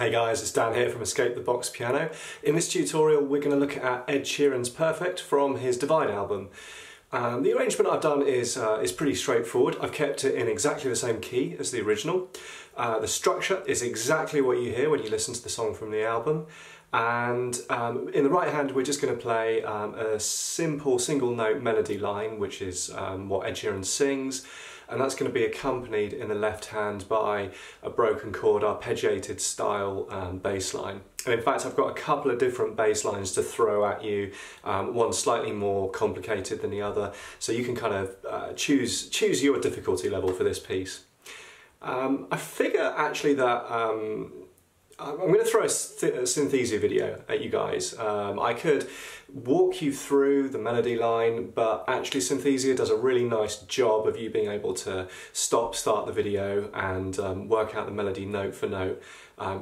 Hey guys, it's Dan here from Escape the Box Piano. In this tutorial we're going to look at Ed Sheeran's Perfect from his Divide album. The arrangement I've done is pretty straightforward. I've kept it in exactly the same key as the original. The structure is exactly what you hear when you listen to the song from the album. And in the right hand we're just going to play a simple single note melody line, which is what Ed Sheeran sings, and that's going to be accompanied in the left hand by a broken chord arpeggiated style bass line. And in fact I've got a couple of different bass lines to throw at you, one slightly more complicated than the other, so you can kind of choose your difficulty level for this piece. I figure actually that I'm going to throw a Synthesia video at you guys. I could walk you through the melody line, but actually Synthesia does a really nice job of you being able to start the video and work out the melody note for note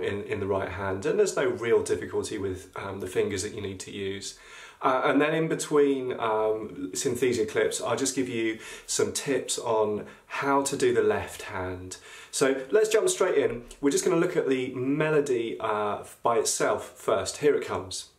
in the right hand, and there's no real difficulty with the fingers that you need to use. And then in between Synthesia clips, I'll just give you some tips on how to do the left hand. So let's jump straight in. We're just going to look at the melody by itself first. Here it comes.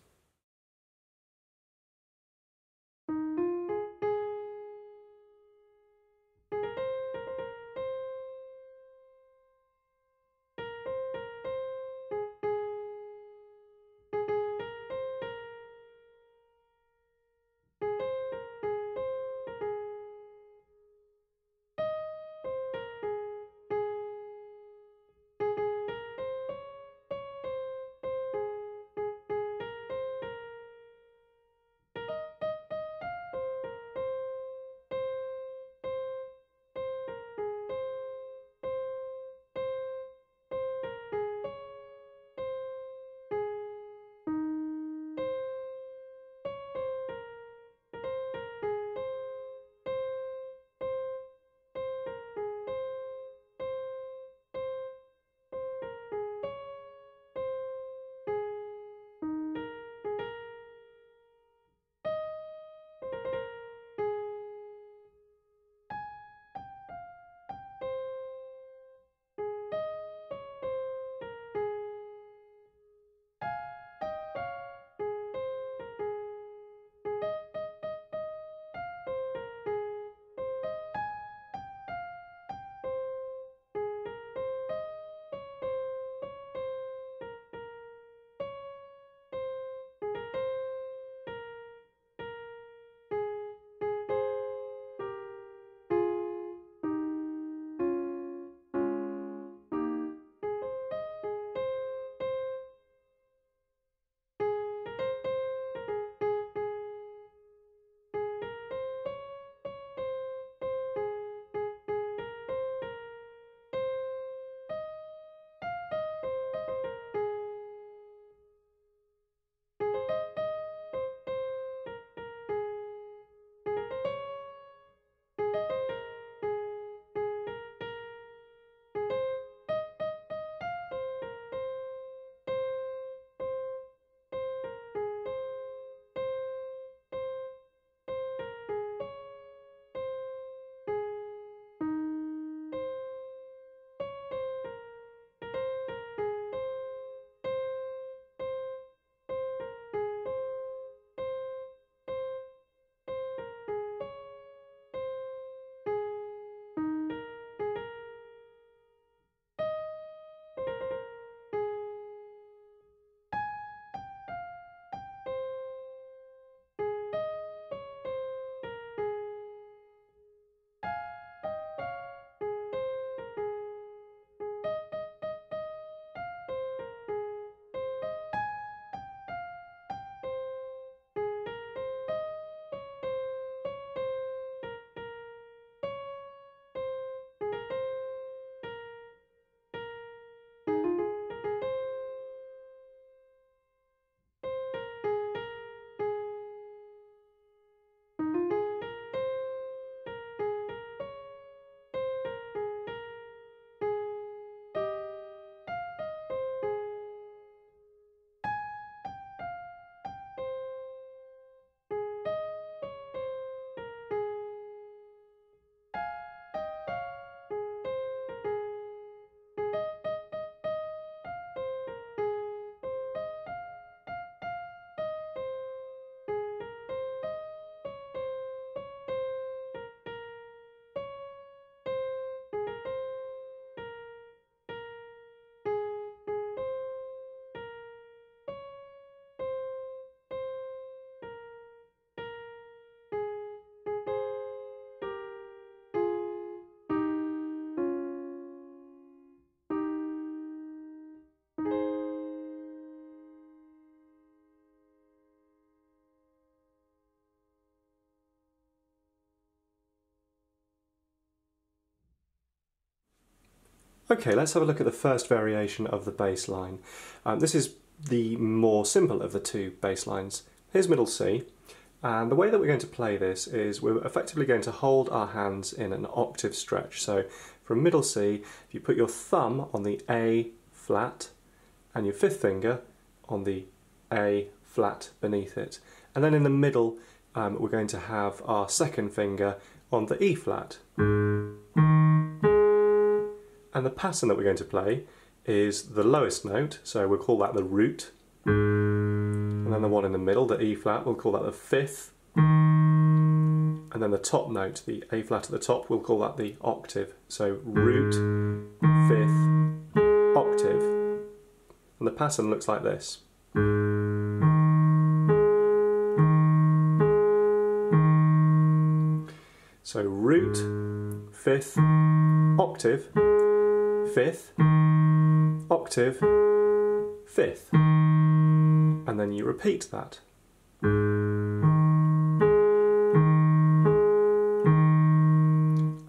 Okay, let's have a look at the first variation of the bass line. This is the more simple of the two bass lines. Here's middle C, and the way that we're going to play this is we're effectively going to hold our hands in an octave stretch. So from middle C, if you put your thumb on the A flat and your fifth finger on the A flat beneath it, and then in the middle we're going to have our second finger on the E flat. And the pattern that we're going to play is the lowest note, so we'll call that the root, and then the one in the middle, the E flat, we'll call that the fifth, and then the top note, the A flat at the top, we'll call that the octave. So root, fifth, octave. And the pattern looks like this. So root, fifth, octave, fifth, octave, fifth, and then you repeat that.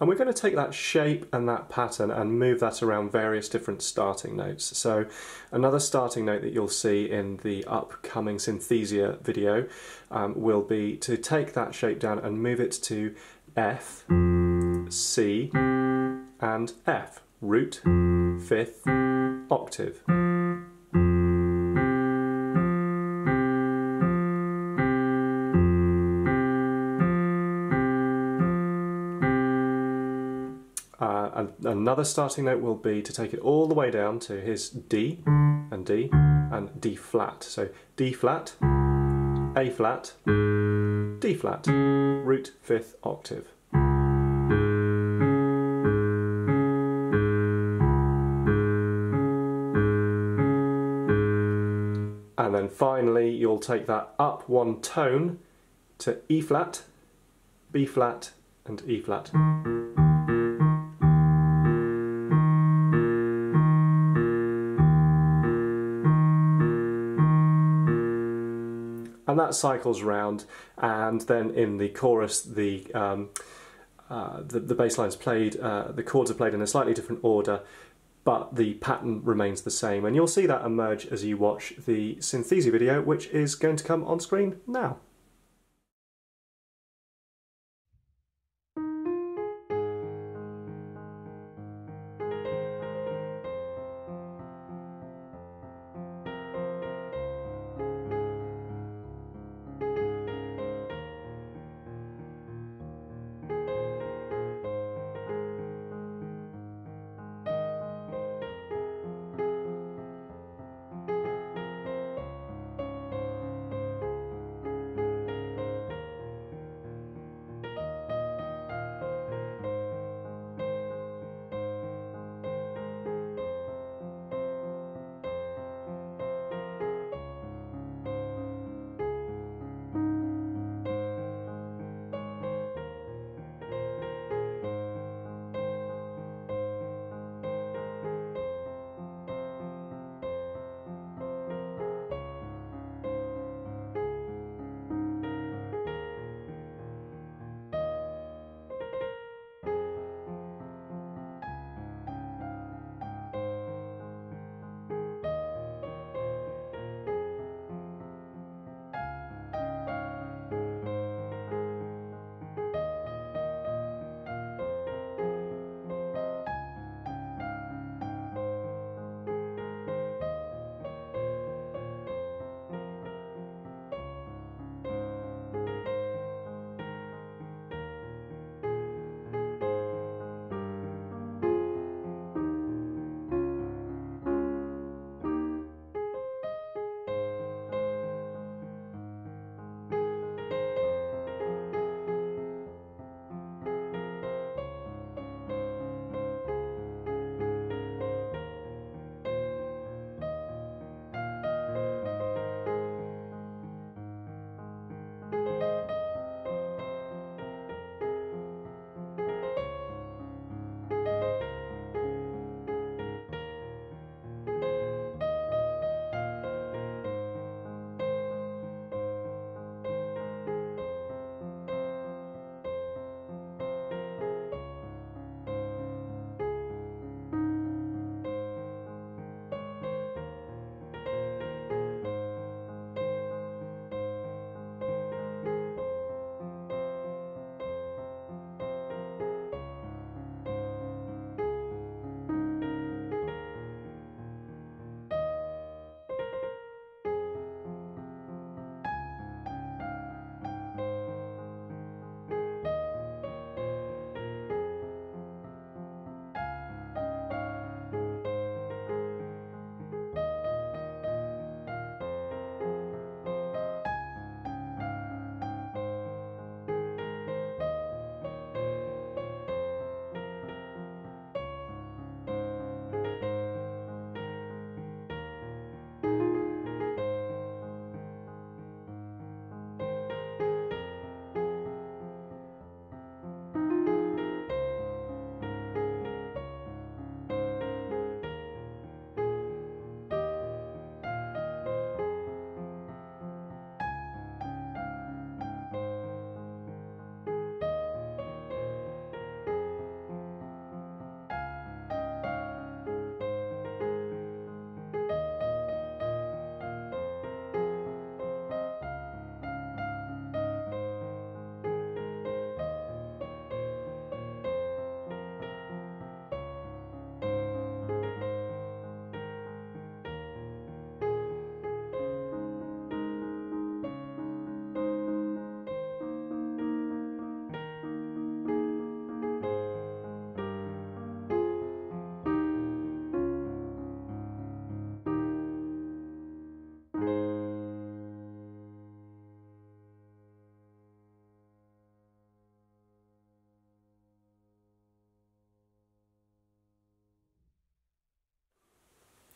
And we're going to take that shape and that pattern and move that around various different starting notes. So another starting note that you'll see in the upcoming Synthesia video will be to take that shape down and move it to F, C, and F. Root, fifth, octave. And another starting note will be to take it all the way down to his D and D flat. So D flat, A flat, D flat, root, fifth, octave. And then finally you'll take that up one tone to E flat, B flat and E flat. And that cycles round, and then in the chorus the bass line's played, the chords are played in a slightly different order, but the pattern remains the same, and you'll see that emerge as you watch the Synthesia video, which is going to come on screen now.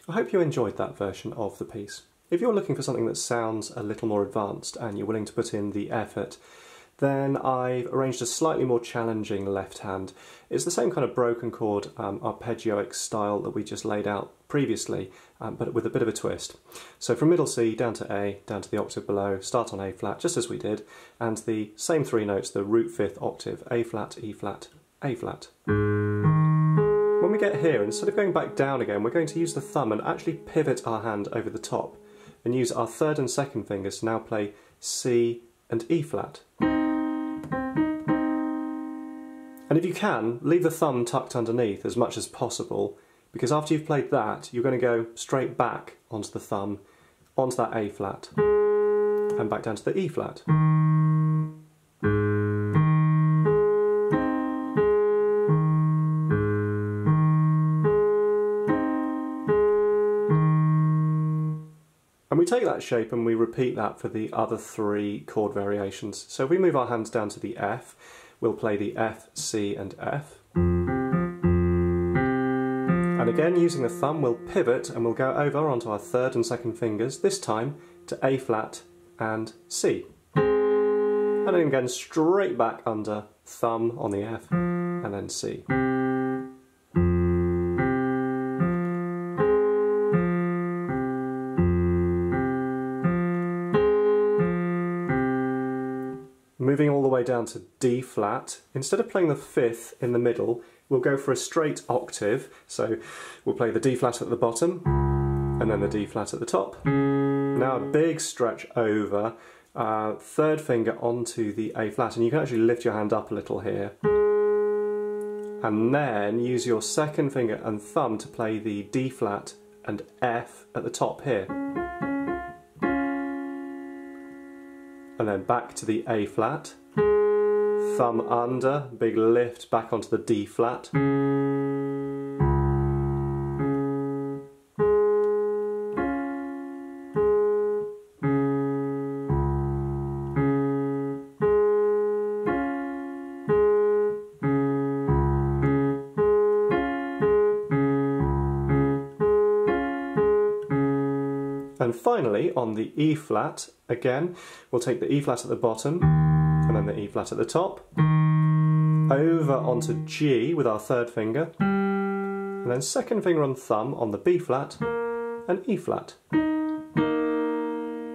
I hope you enjoyed that version of the piece. If you're looking for something that sounds a little more advanced and you're willing to put in the effort, then I've arranged a slightly more challenging left hand. It's the same kind of broken chord arpeggioic style that we just laid out previously, but with a bit of a twist. So from middle C down to A, down to the octave below, start on A flat, just as we did, and the same three notes, the root fifth octave, A flat, E flat, A flat. When we get here, instead of going back down again, we're going to use the thumb and actually pivot our hand over the top, and use our third and second fingers to now play C and E flat. And if you can, leave the thumb tucked underneath as much as possible, because after you've played that, you're going to go straight back onto the thumb, onto that A flat, and back down to the E flat. And we take that shape and we repeat that for the other three chord variations. So if we move our hands down to the F, we'll play the F, C and F. And again, using the thumb, we'll pivot and we'll go over onto our third and second fingers, this time to A flat and C. And then again, straight back under, thumb on the F and then C. Moving all the way down to D flat, instead of playing the fifth in the middle, we'll go for a straight octave. So we'll play the D flat at the bottom, and then the D flat at the top. Now a big stretch over, third finger onto the A flat, and you can actually lift your hand up a little here. And then use your second finger and thumb to play the D flat and F at the top here. And then back to the A flat, thumb under, big lift back onto the D flat. And finally, on the E flat, again, we'll take the E flat at the bottom, and then the E flat at the top, over onto G with our third finger, and then second finger on thumb on the B flat, and E flat.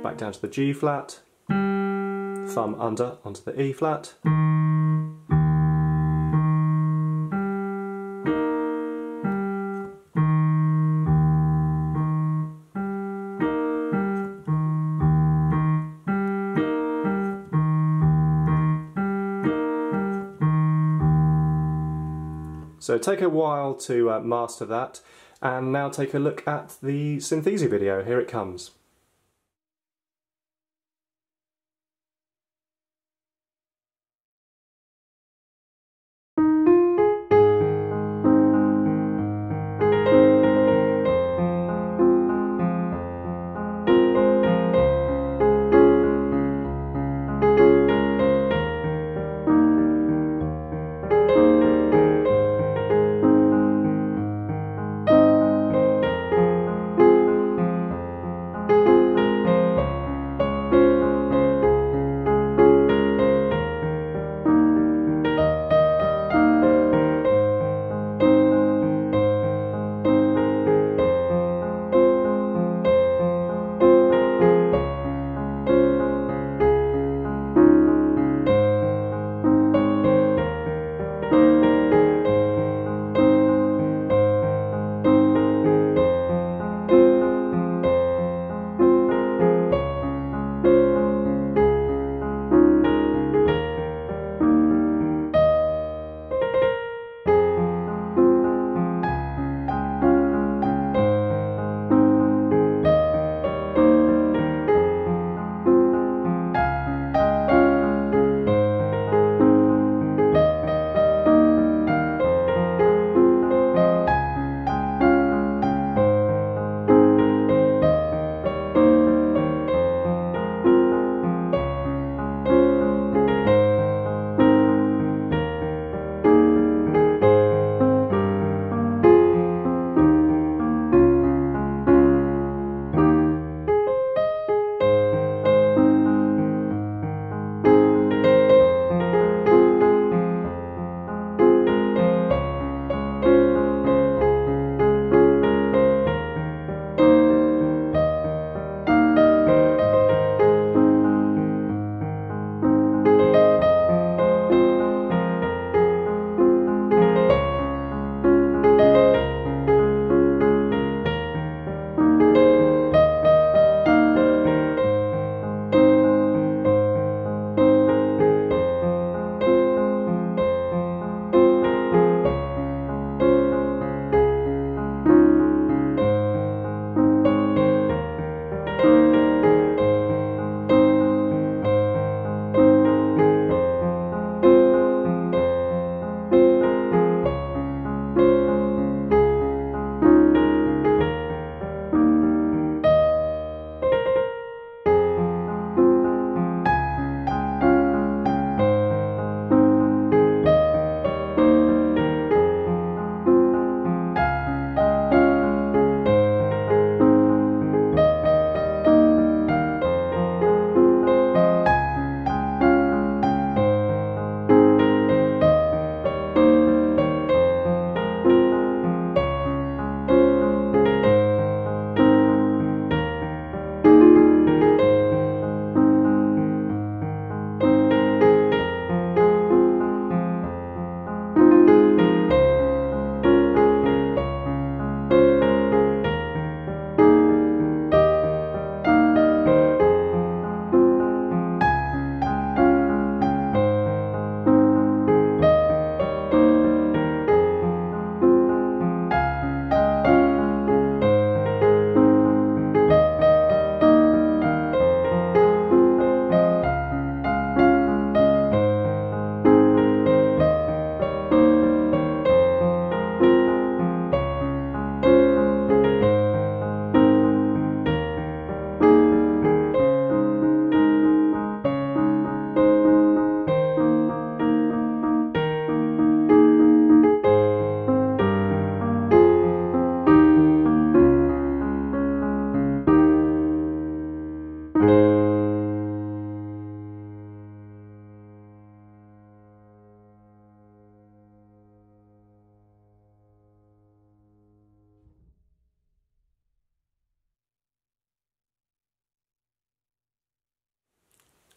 Back down to the G flat, thumb under onto the E flat, so take a while to master that, and now take a look at the Synthesia video. Here it comes.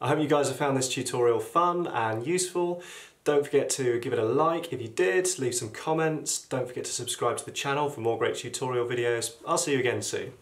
I hope you guys have found this tutorial fun and useful. Don't forget to give it a like if you did, leave some comments. Don't forget to subscribe to the channel for more great tutorial videos. I'll see you again soon.